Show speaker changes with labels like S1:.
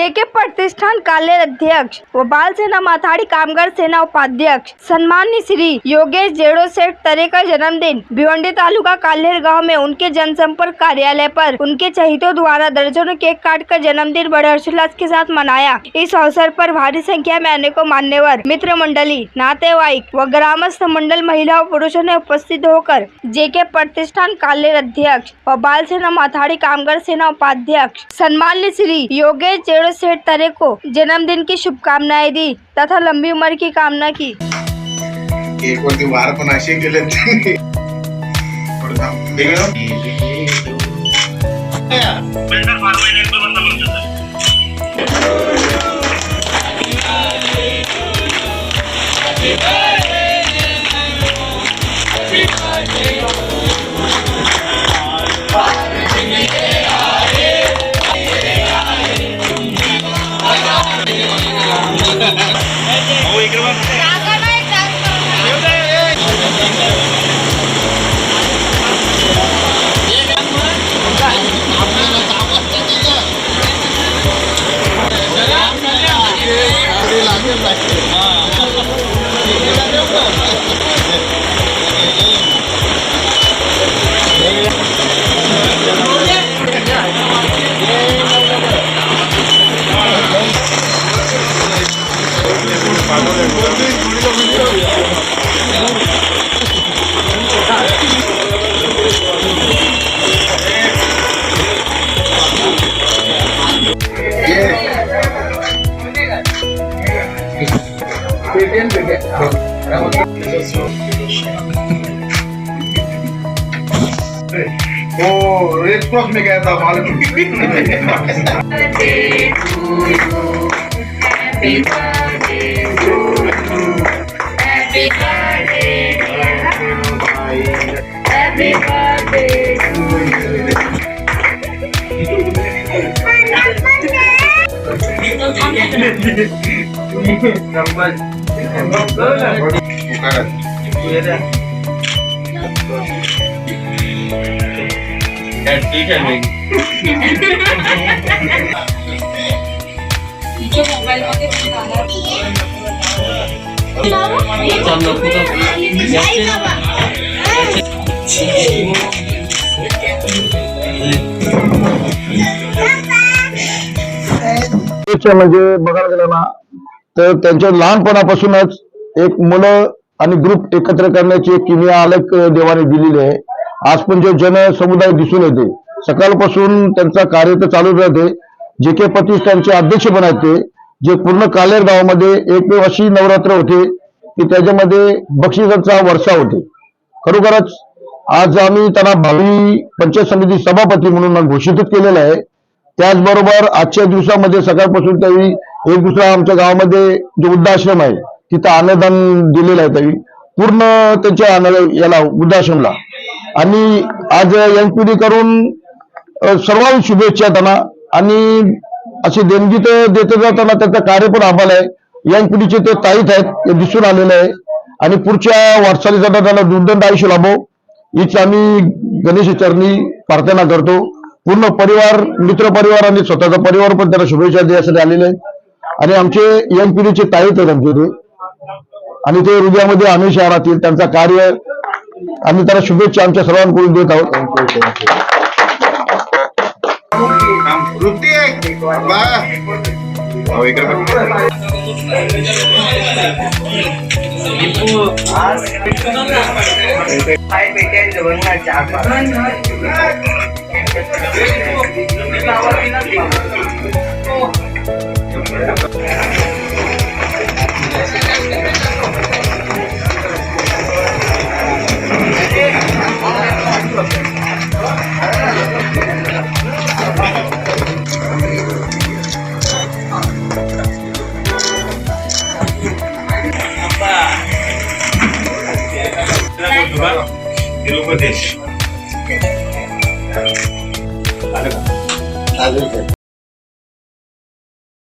S1: JK प्रतिष्ठान कालेर अध्यक्ष व बाल सेना माथाड़ी कामगार सेना उपाध्यक्ष सम्माननीय श्री योगेश जेड़ो सेठ तरे का जन्मदिन भिवंडी तालुका कालेर गांव में उनके जनसंपर्क कार्यालय पर उनके चहेतों द्वारा दर्जनों केक काट कर जन्मदिन बड़े हर्षोल्लास के साथ मनाया। इस अवसर पर भारी संख्या में अनेकों मान्यवर, मित्र मंडली, नातेवाईक व ग्रामस्थ मंडल, महिला व पुरुषों ने उपस्थित होकर जेके प्रतिष्ठान कालेर अध्यक्ष व बाल सेना माथाड़ी कामगार सेना उपाध्यक्ष सम्माननीय श्री योगेश जेड़ो सेठ तरे को जन्मदिन की शुभकामनाएं दी तथा लंबी उम्र की कामना की।
S2: वो रेड क्रॉस में गया था मालूम। ठीक है मोबाइल
S3: म्हणजे बघायला गेलं ना तर त्यांच्या लहानपणापासूनच एक मुलं आणि ग्रुप एकत्र करण्याची एक किमया अलग देवाने दिलेली आहे। आज पण जो जनसमुदाय दिसून येते, सकाळपासून त्यांचा कार्य तर चालूच राहते। जेके प्रतिष्ठानचे अध्यक्ष पण आहेत ते, जे पूर्ण कालेर गावामध्ये एकमेव अशी नवरात्र होते की त्याच्यामध्ये बक्षिसांचा वर्षा होते। खरोखरच आज आम्ही त्यांना भावी पंचायत समिती सभापती म्हणून घोषित केलेलं आहे। त्याचबरोबर आजच्या दिवसामध्ये सकाळपासून त्यांनी एक दुसरा आमच्या गावामध्ये जो वृद्धाश्रम आहे तिथं अन्नदान दिलेलं आहे, त्यांनी पूर्ण त्यांच्या याला वृद्धाश्रमला। आणि आज यंग पिढी करून सर्वांना शुभेच्छा त्यांना, आणि अशी देणगी तर देत जाताना त्यांचं कार्य पण आम्हाला आहे। यंग पिढीचे ते ताईत आहेत, ते दिसून आलेलं आहे। आणि पुढच्या वाटचालीसाठी त्यांना दुर्दंड आयुष्य लाभो हीच आम्ही गणेश चरणी प्रार्थना करतो। पूर्ण परिवार, मित्र परिवार आणि स्वतःचा परिवार पण त्यांना शुभेच्छा देण्यासाठी आलेले आहेत। आणि आमचे यंग पिढीचे ताईत आहेत आमचे ते, आणि ते हृदयामध्ये हमेशा राहतील त्यांचा कार्य। आम्ही त्याला शुभेच्छा आमच्या सर्वांकडून देत आहोत।